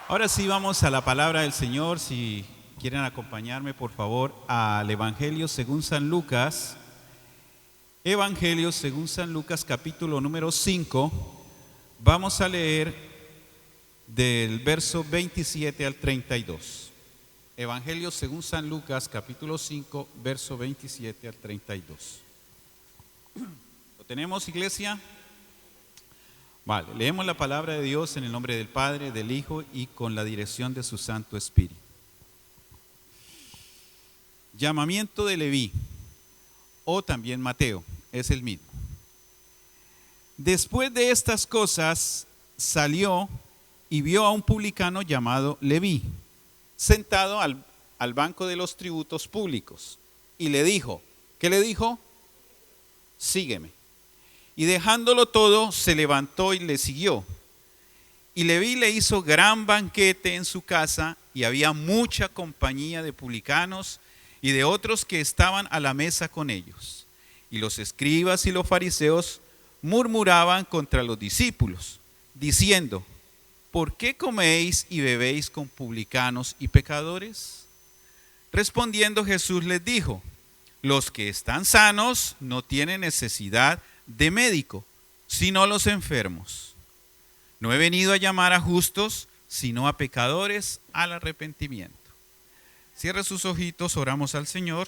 Ahora sí vamos a la palabra del Señor. Si quieren acompañarme, por favor, al Evangelio según San Lucas. Evangelio según San Lucas, capítulo número 5. Vamos a leer del verso 27 al 32. Evangelio según San Lucas, capítulo 5, verso 27 al 32. ¿Lo tenemos, iglesia? Vale, leemos la palabra de Dios en el nombre del Padre, del Hijo y con la dirección de su Santo Espíritu. Llamamiento de Leví, o también Mateo, es el mismo. Después de estas cosas salió y vio a un publicano llamado Leví, sentado al banco de los tributos públicos, y le dijo, ¿qué le dijo? Sígueme. Y dejándolo todo, se levantó y le siguió. Y Leví le hizo gran banquete en su casa, y había mucha compañía de publicanos y de otros que estaban a la mesa con ellos. Y los escribas y los fariseos murmuraban contra los discípulos, diciendo, ¿por qué coméis y bebéis con publicanos y pecadores? Respondiendo Jesús les dijo, los que están sanos no tienen necesidad de médico, sino los enfermos. No he venido a llamar a justos, sino a pecadores al arrepentimiento. Cierra sus ojitos, oramos al Señor.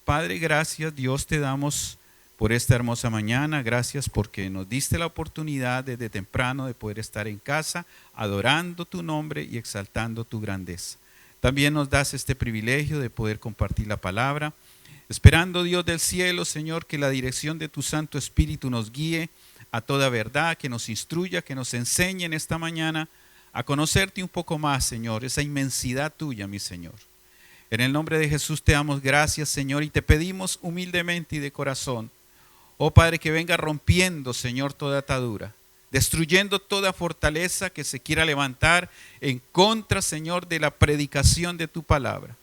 Padre, gracias, Dios, te damos por esta hermosa mañana. Gracias porque nos diste la oportunidad desde temprano de poder estar en casa, adorando tu nombre y exaltando tu grandeza. También nos das este privilegio de poder compartir la palabra. Esperando, Dios del cielo, Señor, que la dirección de tu Santo Espíritu nos guíe a toda verdad, que nos instruya, que nos enseñe en esta mañana a conocerte un poco más, Señor, esa inmensidad tuya, mi Señor. En el nombre de Jesús te damos gracias, Señor, y te pedimos humildemente y de corazón, oh Padre, que venga rompiendo, Señor, toda atadura, destruyendo toda fortaleza que se quiera levantar en contra, Señor, de la predicación de tu palabra.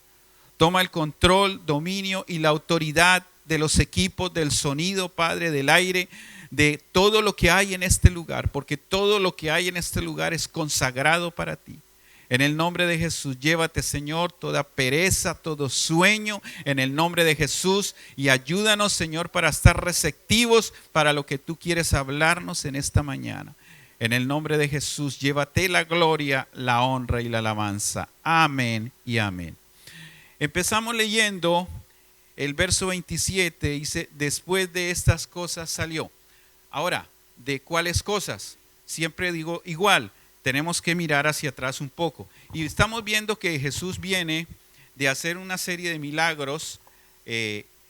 Toma el control, dominio y la autoridad de los equipos, del sonido, Padre, del aire, de todo lo que hay en este lugar, porque todo lo que hay en este lugar es consagrado para ti. En el nombre de Jesús, llévate, Señor, toda pereza, todo sueño, en el nombre de Jesús, y ayúdanos, Señor, para estar receptivos para lo que tú quieres hablarnos en esta mañana. En el nombre de Jesús, llévate la gloria, la honra y la alabanza. Amén y amén. Empezamos leyendo el verso 27, dice, después de estas cosas salió. Ahora, ¿de cuáles cosas? Siempre digo igual, tenemos que mirar hacia atrás un poco. Y estamos viendo que Jesús viene de hacer una serie de milagros.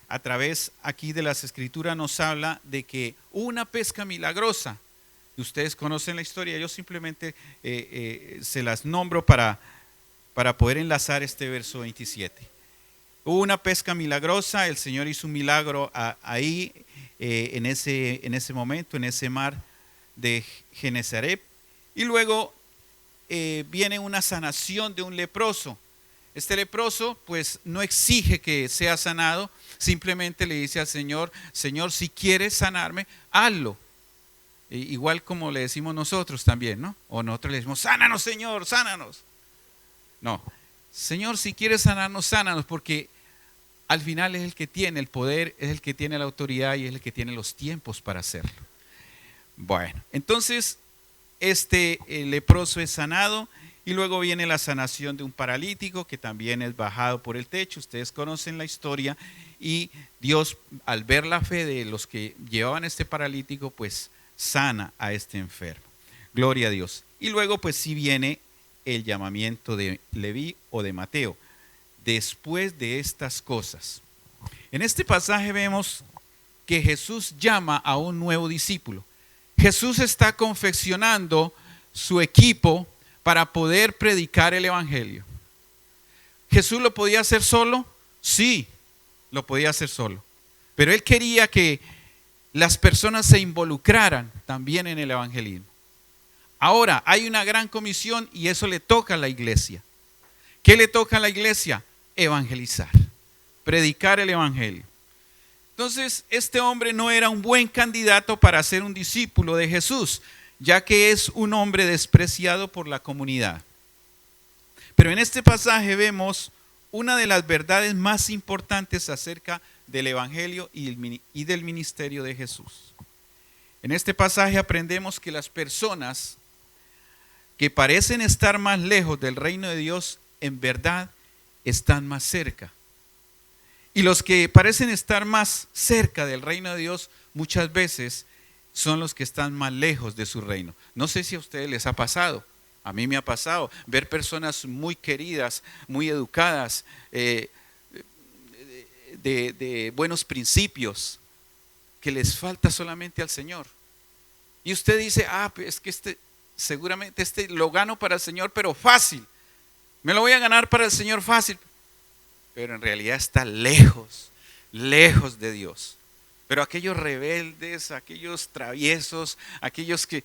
A través aquí de las Escrituras nos habla de que hubo una pesca milagrosa. Ustedes conocen la historia, yo simplemente se las nombro para poder enlazar este verso 27. Hubo una pesca milagrosa, el Señor hizo un milagro ahí en ese momento, en ese mar de Genesaret. Y luego viene una sanación de un leproso. Este leproso pues no exige que sea sanado, simplemente le dice al Señor, Señor, si quieres sanarme, hazlo. Igual como le decimos nosotros también, ¿no? O nosotros le decimos, sánanos, Señor, sánanos. No, Señor, si quieres sanarnos, sánanos, porque al final es el que tiene el poder, es el que tiene la autoridad y es el que tiene los tiempos para hacerlo. Bueno, entonces este leproso es sanado y luego viene la sanación de un paralítico que también es bajado por el techo. Ustedes conocen la historia y Dios, al ver la fe de los que llevaban este paralítico, pues sana a este enfermo. Gloria a Dios. Y luego pues sí viene el llamamiento de Leví o de Mateo, después de estas cosas. En este pasaje vemos que Jesús llama a un nuevo discípulo. Jesús está confeccionando su equipo para poder predicar el evangelio. ¿Jesús lo podía hacer solo? Sí, lo podía hacer solo. Pero él quería que las personas se involucraran también en el evangelismo. Ahora, hay una gran comisión y eso le toca a la iglesia. ¿Qué le toca a la iglesia? Evangelizar, predicar el evangelio. Entonces, este hombre no era un buen candidato para ser un discípulo de Jesús, ya que es un hombre despreciado por la comunidad. Pero en este pasaje vemos una de las verdades más importantes acerca del Evangelio y del ministerio de Jesús. En este pasaje aprendemos que las personas que parecen estar más lejos del reino de Dios, en verdad están más cerca. Y los que parecen estar más cerca del reino de Dios, muchas veces son los que están más lejos de su reino. No sé si a ustedes les ha pasado. A mí me ha pasado ver personas muy queridas, muy educadas, de buenos principios, que les falta solamente al Señor. Y usted dice, es que seguramente lo gano para el Señor, pero fácil. Me lo voy a ganar para el Señor fácil. Pero en realidad está lejos, lejos de Dios. Pero aquellos rebeldes, aquellos traviesos, aquellos que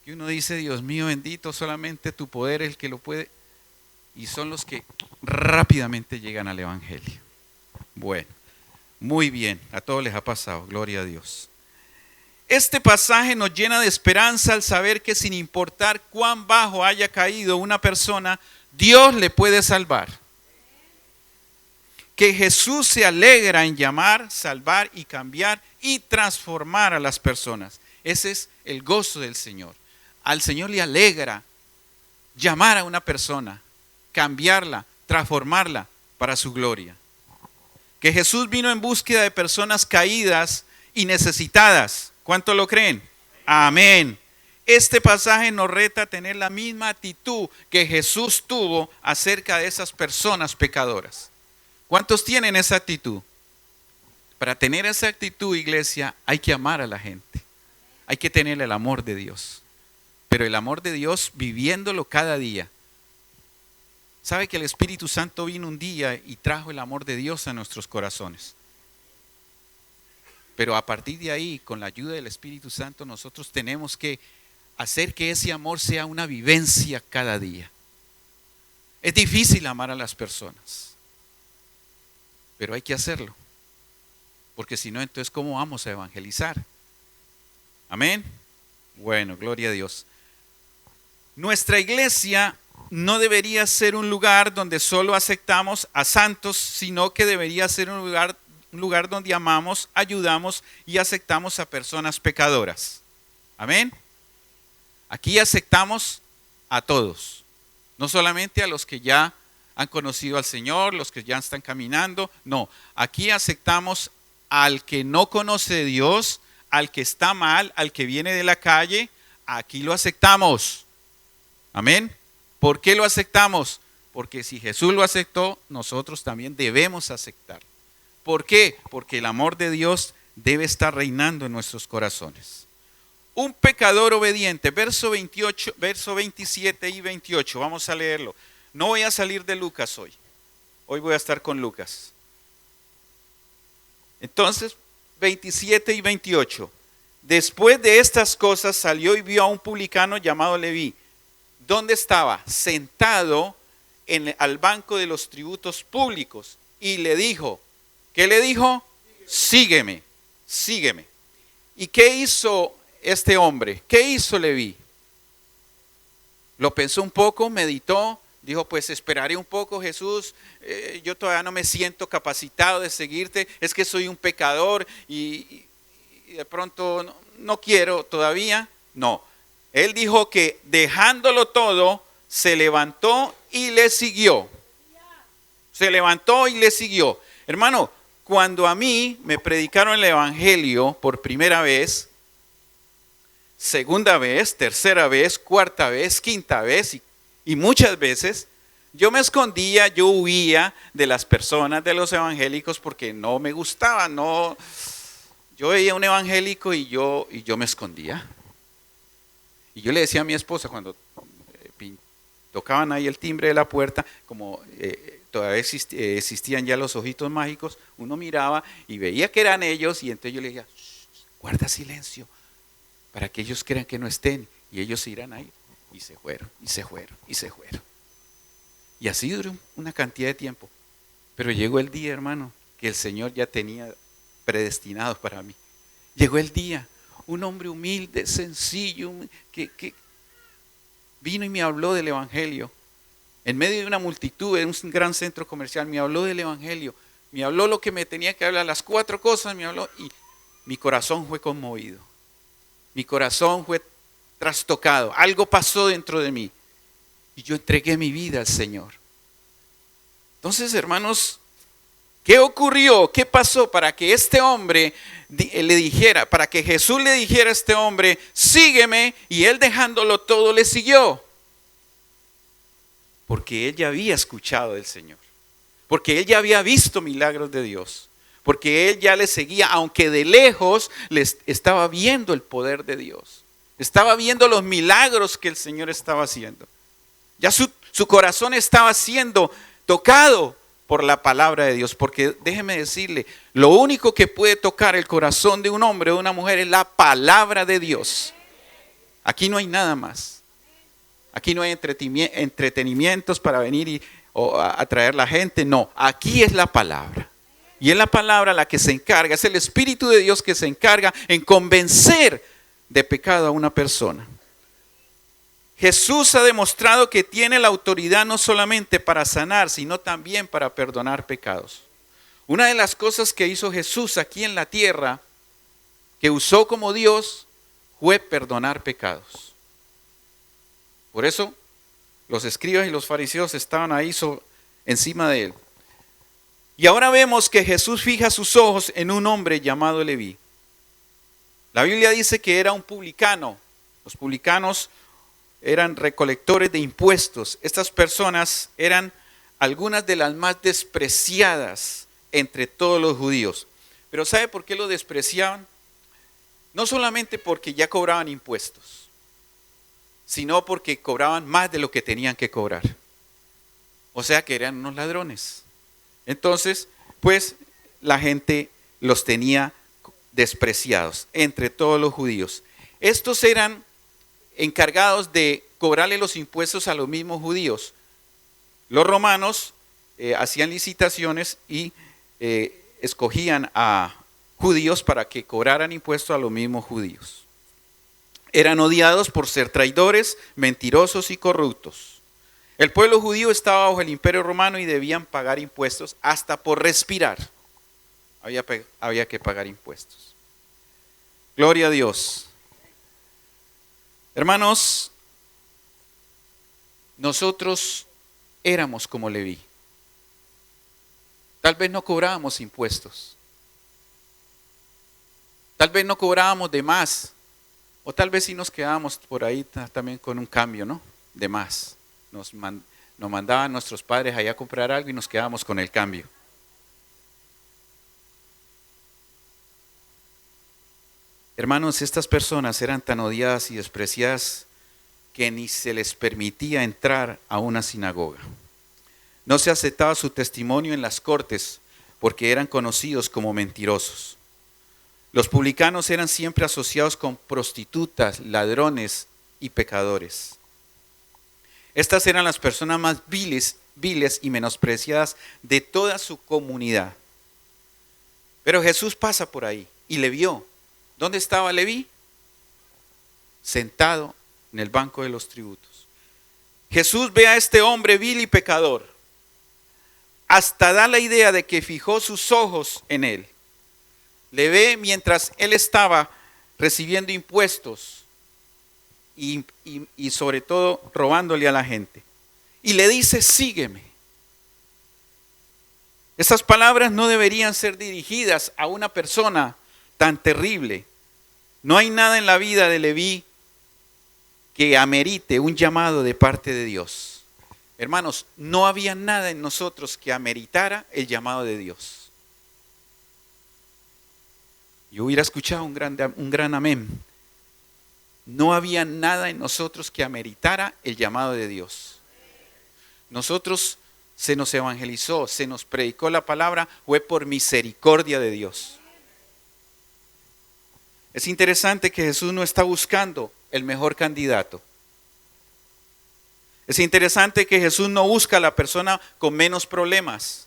uno dice, Dios mío bendito, solamente tu poder es el que lo puede. Y son los que rápidamente llegan al Evangelio. Bueno, muy bien, a todos les ha pasado, gloria a Dios. Este pasaje nos llena de esperanza al saber que sin importar cuán bajo haya caído una persona, Dios le puede salvar. Que Jesús se alegra en llamar, salvar y cambiar y transformar a las personas. Ese es el gozo del Señor. Al Señor le alegra llamar a una persona, cambiarla, transformarla para su gloria. Que Jesús vino en búsqueda de personas caídas y necesitadas. ¿Cuánto lo creen? Amén. Este pasaje nos reta a tener la misma actitud que Jesús tuvo acerca de esas personas pecadoras. ¿Cuántos tienen esa actitud? Para tener esa actitud, iglesia, hay que amar a la gente. Hay que tener el amor de Dios. Pero el amor de Dios viviéndolo cada día. ¿Sabe que el Espíritu Santo vino un día y trajo el amor de Dios a nuestros corazones? Pero a partir de ahí, con la ayuda del Espíritu Santo, nosotros tenemos que hacer que ese amor sea una vivencia cada día. Es difícil amar a las personas, pero hay que hacerlo. Porque si no, entonces, ¿cómo vamos a evangelizar? Amén. Bueno, gloria a Dios. Nuestra iglesia no debería ser un lugar donde solo aceptamos a santos, sino que debería ser un lugar donde amamos, ayudamos y aceptamos a personas pecadoras. Amén. Aquí aceptamos a todos, no solamente a los que ya han conocido al Señor, los que ya están caminando. No, aquí aceptamos al que no conoce a Dios, al que está mal, al que viene de la calle. Aquí lo aceptamos. Amén. ¿Por qué lo aceptamos? Porque si Jesús lo aceptó, nosotros también debemos aceptar. ¿Por qué? Porque el amor de Dios debe estar reinando en nuestros corazones. Un pecador obediente, verso 27 y 28, vamos a leerlo. No voy a salir de Lucas hoy. Hoy voy a estar con Lucas. Entonces, 27 y 28. Después de estas cosas salió y vio a un publicano llamado Leví. ¿Dónde estaba? Sentado al banco de los tributos públicos. Y le dijo, ¿qué le dijo? Sígueme, sígueme. ¿Y qué hizo este hombre? ¿Qué hizo Leví? Lo pensó un poco, meditó, dijo, pues esperaré un poco, Jesús, yo todavía no me siento capacitado de seguirte, es que soy un pecador y de pronto no quiero todavía. No, él dijo que dejándolo todo, se levantó y le siguió. Se levantó y le siguió. Hermano, cuando a mí me predicaron el evangelio por primera vez, segunda vez, tercera vez, cuarta vez, quinta vez y muchas veces, yo me escondía, yo huía de las personas, de los evangélicos, porque no me gustaba. No, yo veía un evangélico y yo me escondía. Y yo le decía a mi esposa cuando tocaban ahí el timbre de la puerta, como todavía existían ya los ojitos mágicos, uno miraba y veía que eran ellos y entonces yo le decía, guarda silencio, para que ellos crean que no estén y ellos se irán ahí. Y se fueron, y se fueron, y se fueron. Y así duró una cantidad de tiempo. Pero llegó el día, hermano, que el Señor ya tenía predestinado para mí. Llegó el día, un hombre humilde, sencillo, que vino y me habló del evangelio. En medio de una multitud, en un gran centro comercial, me habló del evangelio, me habló lo que me tenía que hablar, las 4 cosas me habló y mi corazón fue conmovido. Mi corazón fue trastocado, algo pasó dentro de mí y yo entregué mi vida al Señor. Entonces, hermanos, ¿qué ocurrió? ¿Qué pasó para que este hombre le dijera, para que Jesús le dijera a este hombre, sígueme, y él dejándolo todo le siguió? Porque él ya había escuchado del Señor, porque él ya había visto milagros de Dios, porque él ya le seguía, aunque de lejos les estaba viendo el poder de Dios, estaba viendo los milagros que el Señor estaba haciendo. Ya su corazón estaba siendo tocado por la palabra de Dios, porque déjeme decirle, lo único que puede tocar el corazón de un hombre o de una mujer es la palabra de Dios. Aquí no hay nada más. Aquí no hay entretenimientos para venir o atraer a la gente. No, aquí es la palabra. Y es la palabra la que se encarga, es el Espíritu de Dios que se encarga en convencer de pecado a una persona. Jesús ha demostrado que tiene la autoridad no solamente para sanar, sino también para perdonar pecados. Una de las cosas que hizo Jesús aquí en la tierra, que usó como Dios, fue perdonar pecados. Por eso los escribas y los fariseos estaban ahí encima de él. Y ahora vemos que Jesús fija sus ojos en un hombre llamado Leví. La Biblia dice que era un publicano. Los publicanos eran recolectores de impuestos. Estas personas eran algunas de las más despreciadas entre todos los judíos. Pero ¿sabe por qué lo despreciaban? No solamente porque ya cobraban impuestos, sino porque cobraban más de lo que tenían que cobrar. O sea que eran unos ladrones. Entonces, pues la gente los tenía despreciados entre todos los judíos. Estos eran encargados de cobrarle los impuestos a los mismos judíos. Los romanos hacían licitaciones y escogían a judíos para que cobraran impuestos a los mismos judíos. Eran odiados por ser traidores, mentirosos y corruptos. El pueblo judío estaba bajo el imperio romano y debían pagar impuestos hasta por respirar. Había que pagar impuestos. Gloria a Dios. Hermanos, nosotros éramos como Leví. Tal vez no cobrábamos impuestos. Tal vez no cobrábamos de más. O tal vez sí nos quedábamos por ahí también con un cambio, ¿no? De más. Nos mandaban nuestros padres allá a comprar algo y nos quedábamos con el cambio. Hermanos, estas personas eran tan odiadas y despreciadas que ni se les permitía entrar a una sinagoga. No se aceptaba su testimonio en las cortes porque eran conocidos como mentirosos. Los publicanos eran siempre asociados con prostitutas, ladrones y pecadores. Estas eran las personas más viles y menospreciadas de toda su comunidad. Pero Jesús pasa por ahí y le vio. ¿Dónde estaba Leví? Sentado en el banco de los tributos. Jesús ve a este hombre vil y pecador. Hasta da la idea de que fijó sus ojos en él. Le ve mientras él estaba recibiendo impuestos y sobre todo robándole a la gente. Y le dice, sígueme. Estas palabras no deberían ser dirigidas a una persona tan terrible. No hay nada en la vida de Leví que amerite un llamado de parte de Dios. Hermanos, no había nada en nosotros que ameritara el llamado de Dios. Yo hubiera escuchado un gran amén. No había nada en nosotros que ameritara el llamado de Dios. Nosotros se nos evangelizó, se nos predicó la palabra, fue por misericordia de Dios. Es interesante que Jesús no está buscando el mejor candidato. Es interesante que Jesús no busca a la persona con menos problemas,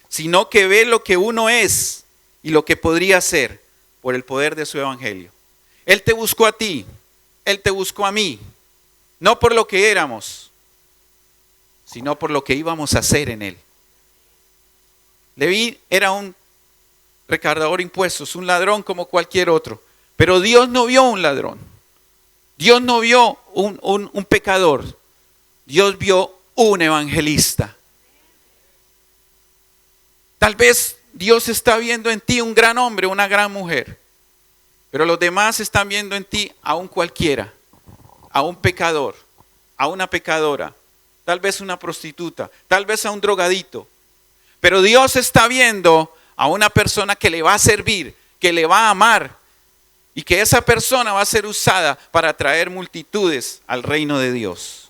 sino que ve lo que uno es y lo que podría ser por el poder de su evangelio. Él te buscó a ti, Él te buscó a mí, no por lo que éramos, sino por lo que íbamos a hacer en él. Leví era un recaudador de impuestos, un ladrón como cualquier otro. Pero Dios no vio un ladrón. Dios no vio un pecador. Dios vio un evangelista. Tal vez Dios está viendo en ti un gran hombre, una gran mujer. Pero los demás están viendo en ti a un cualquiera, a un pecador, a una pecadora, tal vez una prostituta, tal vez a un drogadito. Pero Dios está viendo a una persona que le va a servir, que le va a amar y que esa persona va a ser usada para traer multitudes al reino de Dios.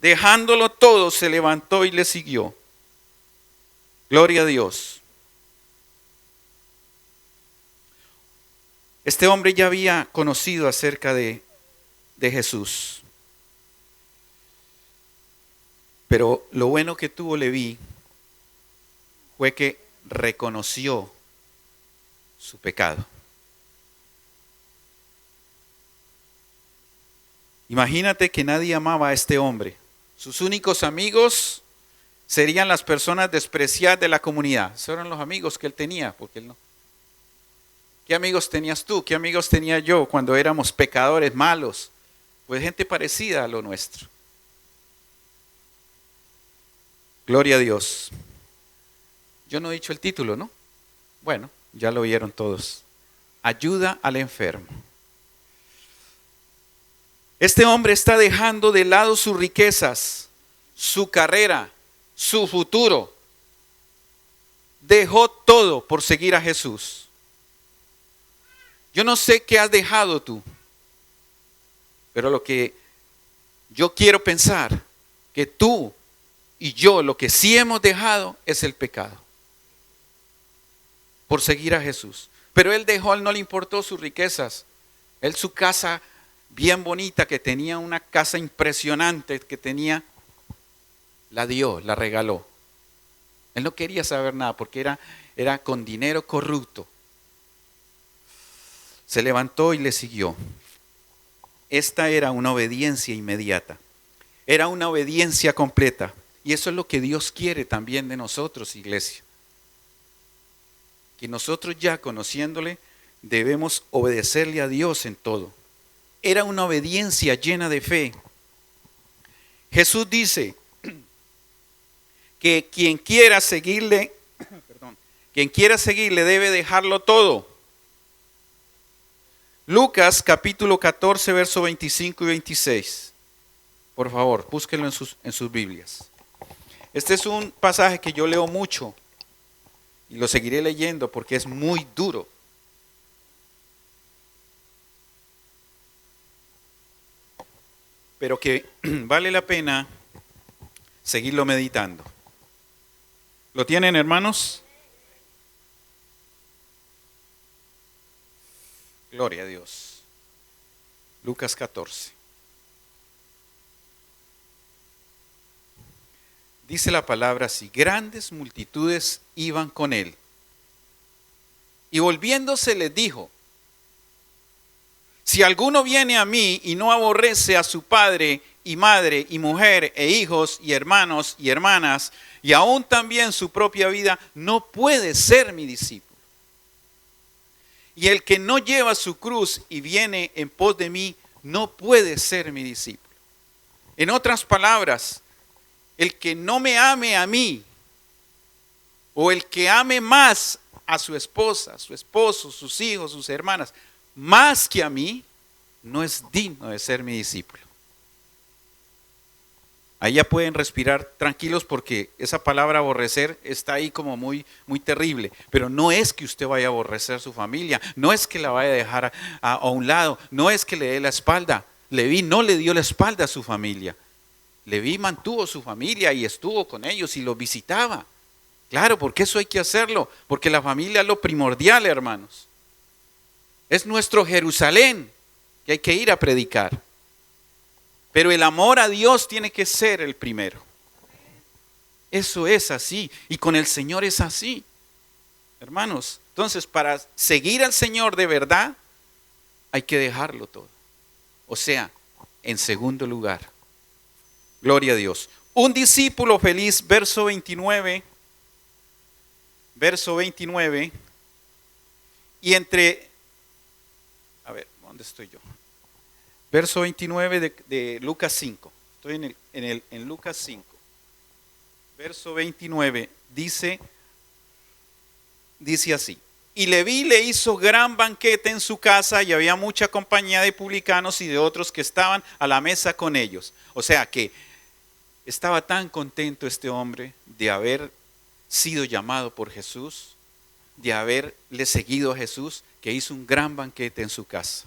Dejándolo todo, se levantó y le siguió. Gloria a Dios. Este hombre ya había conocido acerca de Jesús. Pero lo bueno que tuvo Leví fue que reconoció su pecado. Imagínate que nadie amaba a este hombre. Sus únicos amigos serían las personas despreciadas de la comunidad. Esos eran los amigos que él tenía, porque él no. ¿Qué amigos tenías tú? ¿Qué amigos tenía yo cuando éramos pecadores malos? Pues gente parecida a lo nuestro. Gloria a Dios. Yo no he dicho el título, ¿no? Bueno, ya lo oyeron todos. Ayuda al enfermo. Este hombre está dejando de lado sus riquezas, su carrera, su futuro. Dejó todo por seguir a Jesús. Yo no sé qué has dejado tú, pero lo que yo quiero pensar, que tú y yo lo que sí hemos dejado es el pecado. Por seguir a Jesús. Pero él no le importó sus riquezas. Él su casa bien bonita, que tenía una casa impresionante, que tenía, la dio, la regaló. Él no quería saber nada porque era con dinero corrupto. Se levantó y le siguió. Esta era una obediencia inmediata. Era una obediencia completa. Y eso es lo que Dios quiere también de nosotros, iglesia. Que nosotros ya conociéndole debemos obedecerle a Dios en todo. Era una obediencia llena de fe. Jesús dice que quien quiera seguirle debe dejarlo todo. Lucas capítulo 14, verso 25 y 26. Por favor, búsquenlo en sus Biblias. Este es un pasaje que yo leo mucho y lo seguiré leyendo porque es muy duro. Pero que vale la pena seguirlo meditando. ¿Lo tienen, hermanos? Gloria a Dios. Lucas 14. Dice la palabra así: grandes multitudes iban con él. Y volviéndose les dijo: si alguno viene a mí y no aborrece a su padre y madre y mujer e hijos y hermanos y hermanas y aún también su propia vida, no puede ser mi discípulo. Y el que no lleva su cruz y viene en pos de mí, no puede ser mi discípulo. En otras palabras, el que no me ame a mí, o el que ame más a su esposa, su esposo, sus hijos, sus hermanas, más que a mí, no es digno de ser mi discípulo. Ahí ya pueden respirar tranquilos porque esa palabra aborrecer está ahí como muy, muy terrible. Pero no es que usted vaya a aborrecer su familia, no es que la vaya a dejar a un lado, no es que le dé la espalda. Leví no le dio la espalda a su familia. Leví mantuvo su familia y estuvo con ellos y los visitaba. Claro, porque eso hay que hacerlo, porque la familia es lo primordial, hermanos. Es nuestro Jerusalén que hay que ir a predicar. Pero el amor a Dios tiene que ser el primero. Eso es así. Y con el Señor es así. Hermanos, entonces para seguir al Señor de verdad, hay que dejarlo todo. O sea, en segundo lugar. Gloria a Dios. Un discípulo feliz, verso 29, y a ver, ¿dónde estoy yo? Verso 29 de Lucas 5, estoy en Lucas 5, verso 29, dice así: y Leví le hizo gran banquete en su casa y había mucha compañía de publicanos y de otros que estaban a la mesa con ellos. O sea que estaba tan contento este hombre de haber sido llamado por Jesús, de haberle seguido a Jesús, que hizo un gran banquete en su casa.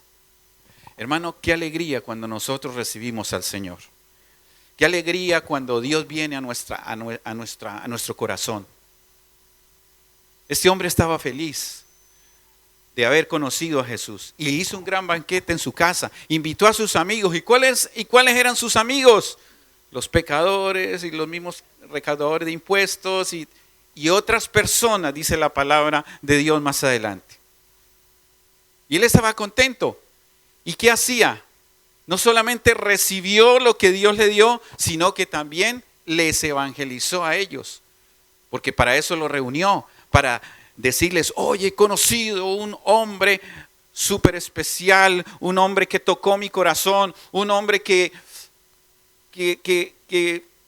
Hermano, qué alegría cuando nosotros recibimos al Señor. Qué alegría cuando Dios viene a nuestro corazón. Este hombre estaba feliz de haber conocido a Jesús y hizo un gran banquete en su casa. Invitó a sus amigos. ¿Y cuáles eran sus amigos? Los pecadores y los mismos recaudadores de impuestos y otras personas, dice la palabra de Dios más adelante. Y él estaba contento. ¿Y qué hacía? No solamente recibió lo que Dios le dio, sino que también les evangelizó a ellos. Porque para eso lo reunió, para decirles: oye, he conocido un hombre súper especial, un hombre que tocó mi corazón, un hombre que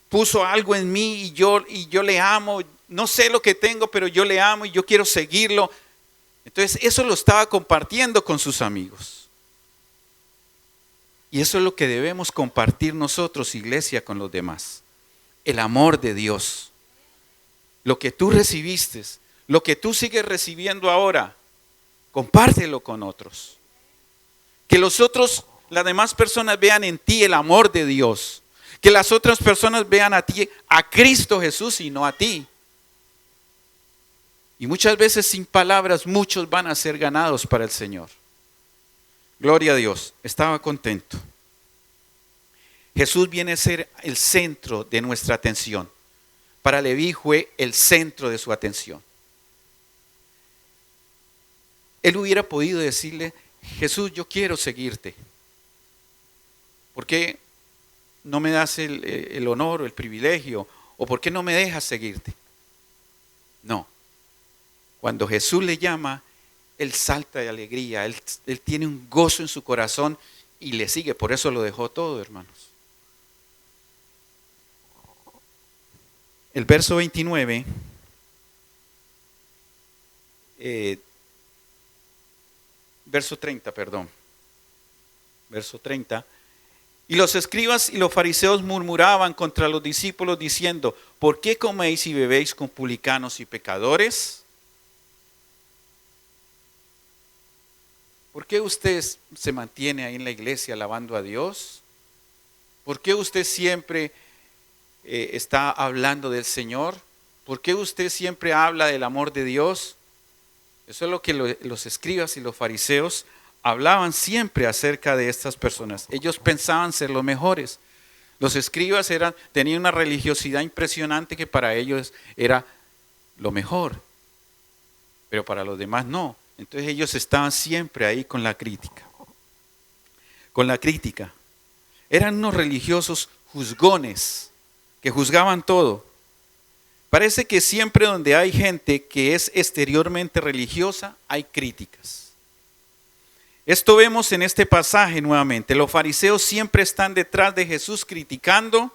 puso algo en mí y yo le amo. No sé lo que tengo, pero yo le amo y yo quiero seguirlo. Entonces eso lo estaba compartiendo con sus amigos. Y eso es lo que debemos compartir nosotros, iglesia, con los demás. El amor de Dios. Lo que tú recibiste, lo que tú sigues recibiendo ahora, compártelo con otros. Que las demás personas vean en ti el amor de Dios. Que las otras personas vean a ti, a Cristo Jesús y no a ti. Y muchas veces sin palabras muchos van a ser ganados para el Señor. Gloria a Dios, estaba contento. Jesús viene a ser el centro de nuestra atención. Para Leví fue el centro de su atención. Él hubiera podido decirle: Jesús, yo quiero seguirte. ¿Por qué no me das el honor o el privilegio? ¿O por qué no me dejas seguirte? No. Cuando Jesús le llama, él salta de alegría, él tiene un gozo en su corazón y le sigue. Por eso lo dejó todo, hermanos. El verso 29, verso 30, perdón. Verso 30. Y los escribas y los fariseos murmuraban contra los discípulos diciendo: ¿por qué coméis y bebéis con publicanos y pecadores? ¿Por qué usted se mantiene ahí en la iglesia alabando a Dios? ¿Por qué usted siempre está hablando del Señor? ¿Por qué usted siempre habla del amor de Dios? Eso es lo que los escribas y los fariseos hablaban siempre acerca de estas personas. Ellos pensaban ser los mejores. Los escribas tenían una religiosidad impresionante que para ellos era lo mejor, pero para los demás no. Entonces ellos estaban siempre ahí con la crítica. Con la crítica. Eran unos religiosos juzgones que juzgaban todo. Parece que siempre donde hay gente que es exteriormente religiosa, hay críticas. Esto vemos en este pasaje nuevamente. Los fariseos siempre están detrás de Jesús criticando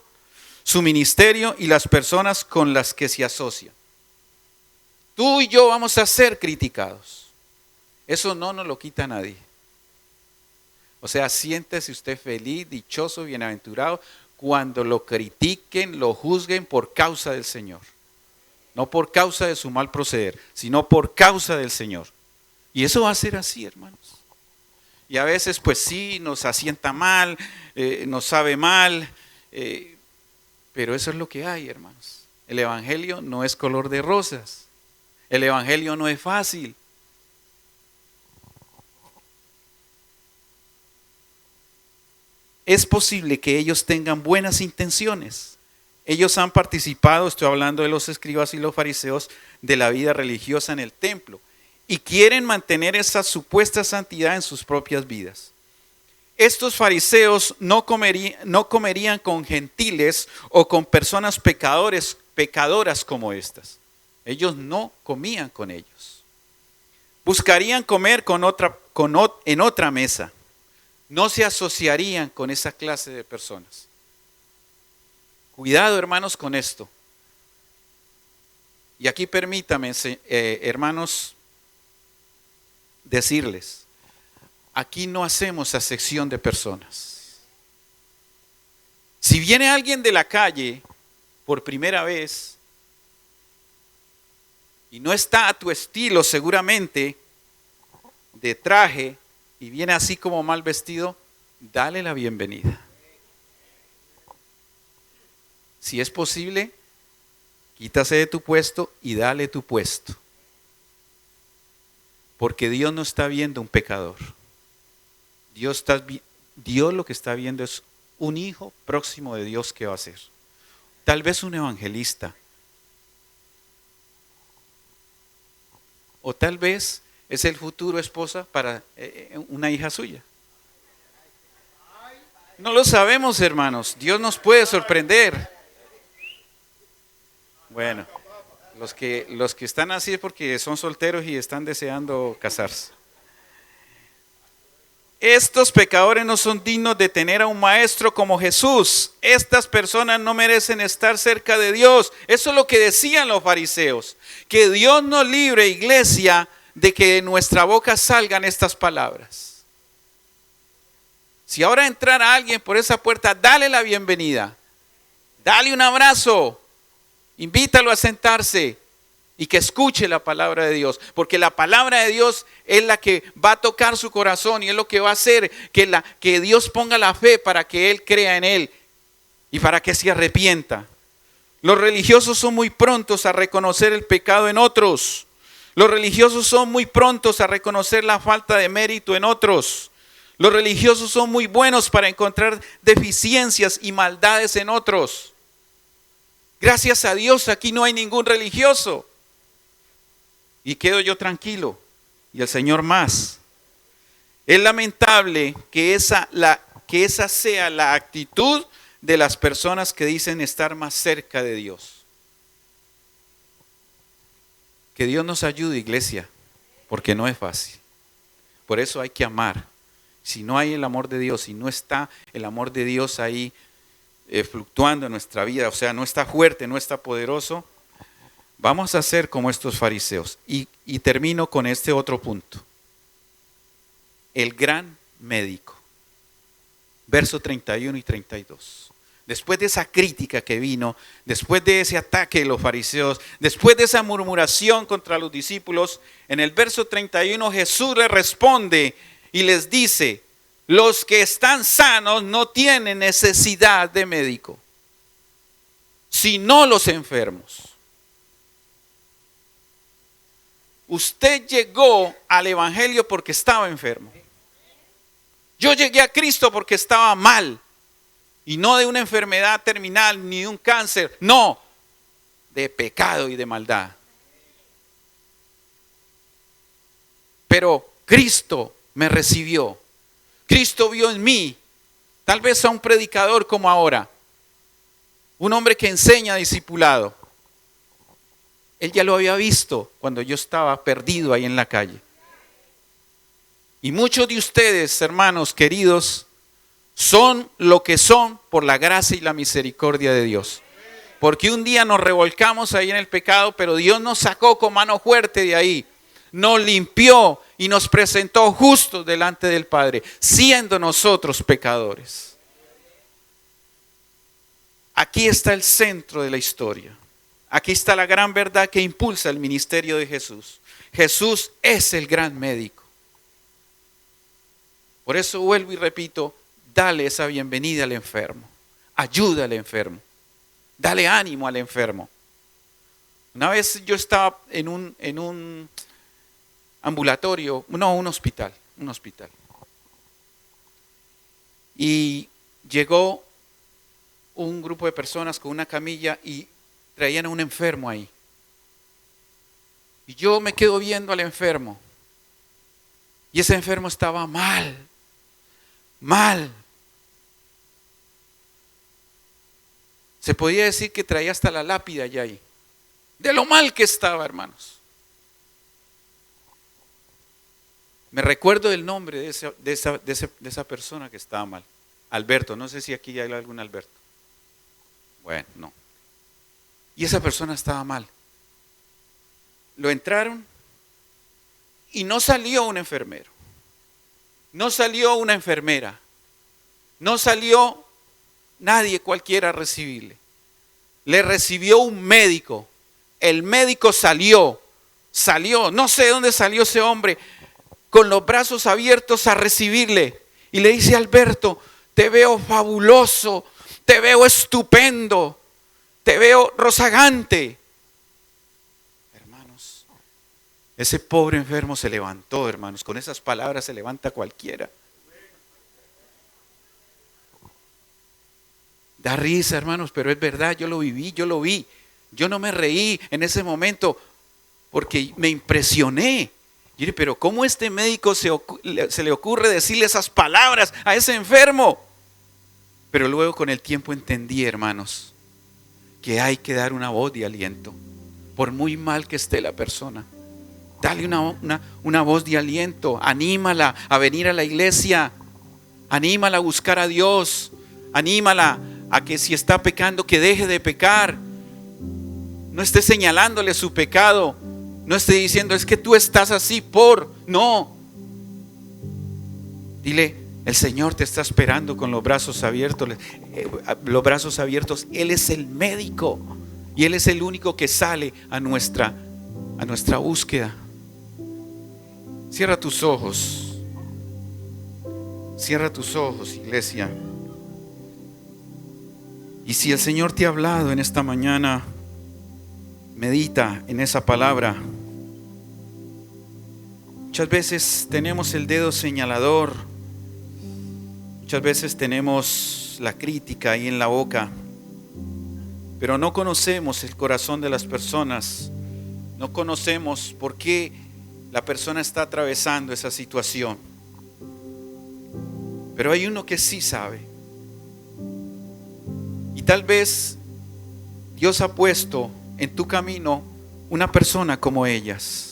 su ministerio y las personas con las que se asocian. Tú y yo vamos a ser criticados. Eso no nos lo quita nadie. O sea, siéntese usted feliz, dichoso, bienaventurado cuando lo critiquen, lo juzguen por causa del Señor. No por causa de su mal proceder, sino por causa del Señor. Y eso va a ser así, hermanos. Y a veces pues sí, nos asienta mal, nos sabe mal, pero eso es lo que hay, hermanos. El evangelio no es color de rosas. El evangelio no es fácil. Es posible que ellos tengan buenas intenciones. Ellos han participado, estoy hablando de los escribas y los fariseos, de la vida religiosa en el templo y quieren mantener esa supuesta santidad en sus propias vidas. Estos fariseos no comerían con gentiles o con personas pecadoras como estas. Ellos no comían con ellos. Buscarían comer en otra mesa. No se asociarían con esa clase de personas. Cuidado, hermanos, con esto. Y aquí permítame, hermanos, decirles, aquí no hacemos acepción de personas. Si viene alguien de la calle por primera vez y no está a tu estilo seguramente de traje y viene así como mal vestido, dale la bienvenida. Si es posible, quítase de tu puesto y dale tu puesto. Porque Dios no está viendo un pecador. Dios lo que está viendo es un hijo próximo de Dios que va a ser. Tal vez un evangelista. O tal vez es el futuro esposa para una hija suya. No lo sabemos, hermanos. Dios nos puede sorprender. Bueno, los que están así es porque son solteros y están deseando casarse. Estos pecadores no son dignos de tener a un maestro como Jesús. Estas personas no merecen estar cerca de Dios. Eso es lo que decían los fariseos. Que Dios nos libre, iglesia, de que de nuestra boca salgan estas palabras. Si ahora entrara alguien por esa puerta, dale la bienvenida. Dale un abrazo. Invítalo a sentarse. Y que escuche la palabra de Dios, porque la palabra de Dios es la que va a tocar su corazón y es lo que va a hacer que Dios ponga la fe para que Él crea en Él y para que se arrepienta. Los religiosos son muy prontos a reconocer el pecado en otros. Los religiosos son muy prontos a reconocer la falta de mérito en otros. Los religiosos son muy buenos para encontrar deficiencias y maldades en otros. Gracias a Dios aquí no hay ningún religioso. Y quedo yo tranquilo, y el Señor más. Es lamentable que esa sea la actitud de las personas que dicen estar más cerca de Dios. Que Dios nos ayude, iglesia, porque no es fácil. Por eso hay que amar. Si no hay el amor de Dios, si no está el amor de Dios ahí fluctuando en nuestra vida, o sea, no está fuerte, no está poderoso, vamos a ser como estos fariseos. Y termino con este otro punto. El gran médico. Verso 31 y 32. Después de esa crítica que vino, después de ese ataque de los fariseos, después de esa murmuración contra los discípulos, en el verso 31 Jesús les responde y les dice, los que están sanos no tienen necesidad de médico, sino los enfermos. Usted llegó al evangelio porque estaba enfermo. Yo llegué a Cristo porque estaba mal. Y no de una enfermedad terminal ni de un cáncer. No, de pecado y de maldad. Pero Cristo me recibió. Cristo vio en mí, tal vez a un predicador como ahora. Un hombre que enseña discipulado. Él ya lo había visto cuando yo estaba perdido ahí en la calle. Y muchos de ustedes, hermanos queridos, son lo que son por la gracia y la misericordia de Dios. Porque un día nos revolcamos ahí en el pecado, pero Dios nos sacó con mano fuerte de ahí. Nos limpió y nos presentó justos delante del Padre, siendo nosotros pecadores. Aquí está el centro de la historia. Aquí está la gran verdad que impulsa el ministerio de Jesús. Jesús es el gran médico. Por eso vuelvo y repito, dale esa bienvenida al enfermo. Ayuda al enfermo. Dale ánimo al enfermo. Una vez yo estaba en un ambulatorio, no, un hospital. Y llegó un grupo de personas con una camilla y traían a un enfermo ahí. Y yo me quedo viendo al enfermo. Y ese enfermo estaba mal. mal. Se podía decir que traía hasta la lápida ya ahí, de lo mal que estaba, hermanos. Me recuerdo del nombre de esa persona que estaba mal. Alberto, no sé si aquí hay algún Alberto. Bueno, no. Y esa persona estaba mal. Lo entraron y no salió un enfermero, no salió una enfermera, no salió nadie cualquiera a recibirle. Le recibió un médico. El médico salió, no sé de dónde salió ese hombre, con los brazos abiertos a recibirle. Y le dice: Alberto, te veo fabuloso, te veo estupendo, te veo rozagante. Hermanos, ese pobre enfermo se levantó, hermanos. Con esas palabras se levanta cualquiera. Da risa, hermanos, pero es verdad, yo lo viví, yo lo vi. Yo no me reí en ese momento porque me impresioné. Y dije, pero ¿cómo este médico se le ocurre decirle esas palabras a ese enfermo? Pero luego con el tiempo entendí, hermanos, que hay que dar una voz de aliento, por muy mal que esté la persona. Dale una voz de aliento, anímala a venir a la iglesia, anímala a buscar a Dios, anímala a que si está pecando, que deje de pecar. No esté señalándole su pecado, no esté diciendo: es que tú estás así no. Dile: el Señor te está esperando con los brazos abiertos. Él es el médico y Él es el único que sale a nuestra búsqueda. Cierra tus ojos. Cierra tus ojos, iglesia. Y si el Señor te ha hablado en esta mañana, medita en esa palabra. Muchas veces tenemos el dedo señalador, muchas veces tenemos la crítica ahí en la boca, pero no conocemos el corazón de las personas, no conocemos por qué la persona está atravesando esa situación. Pero hay uno que sí sabe. Y tal vez Dios ha puesto en tu camino una persona como ellas.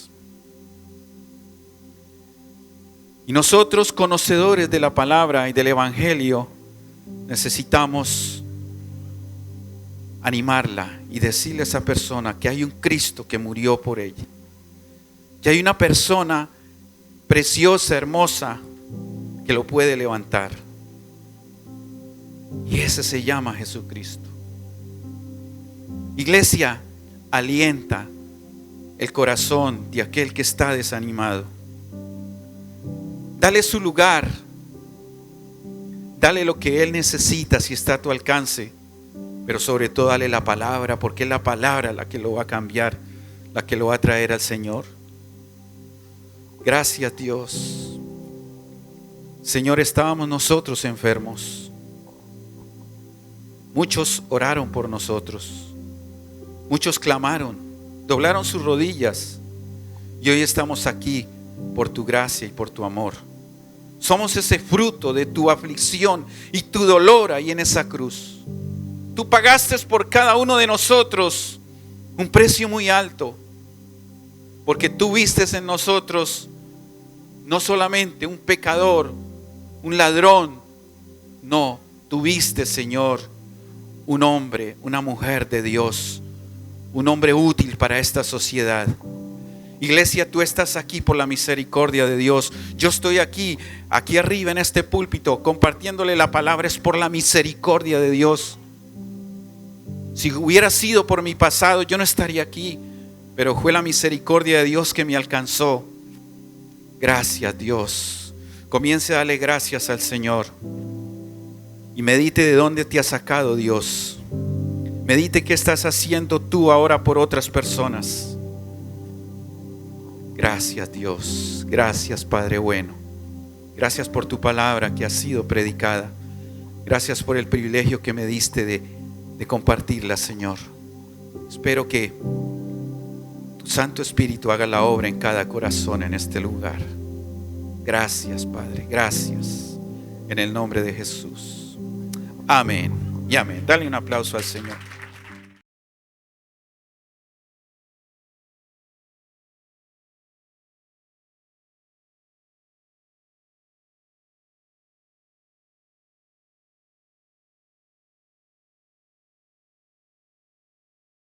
Y nosotros, conocedores de la palabra y del evangelio, necesitamos animarla y decirle a esa persona que hay un Cristo que murió por ella, que hay una persona preciosa, hermosa, que lo puede levantar. Y ese se llama Jesucristo. Iglesia, alienta el corazón de aquel que está desanimado. Dale su lugar. Dale lo que él necesita si está a tu alcance. Pero sobre todo dale la palabra, porque es la palabra la que lo va a cambiar, la que lo va a traer al Señor. Gracias, Dios. Señor, estábamos nosotros enfermos. Muchos oraron por nosotros. Muchos clamaron, doblaron sus rodillas. Y hoy estamos aquí por tu gracia y por tu amor. Somos ese fruto de tu aflicción y tu dolor ahí en esa cruz. Tú pagaste por cada uno de nosotros un precio muy alto, porque tú vistes en nosotros no solamente un pecador, un ladrón, no, tú vistes, Señor, un hombre, una mujer de Dios, un hombre útil para esta sociedad. Iglesia, tú estás aquí por la misericordia de Dios. Yo estoy aquí arriba en este púlpito, compartiéndole la palabra, es por la misericordia de Dios. Si hubiera sido por mi pasado, yo no estaría aquí, pero fue la misericordia de Dios que me alcanzó. Gracias, Dios. Comience a darle gracias al Señor y medite de dónde te ha sacado Dios. Medite qué estás haciendo tú ahora por otras personas. Gracias, Dios. Gracias, Padre bueno. Gracias por tu palabra que ha sido predicada. Gracias por el privilegio que me diste de compartirla, Señor. Espero que tu Santo Espíritu haga la obra en cada corazón en este lugar. Gracias, Padre. Gracias. en el nombre de Jesús. Amén y amén. Dale un aplauso al Señor.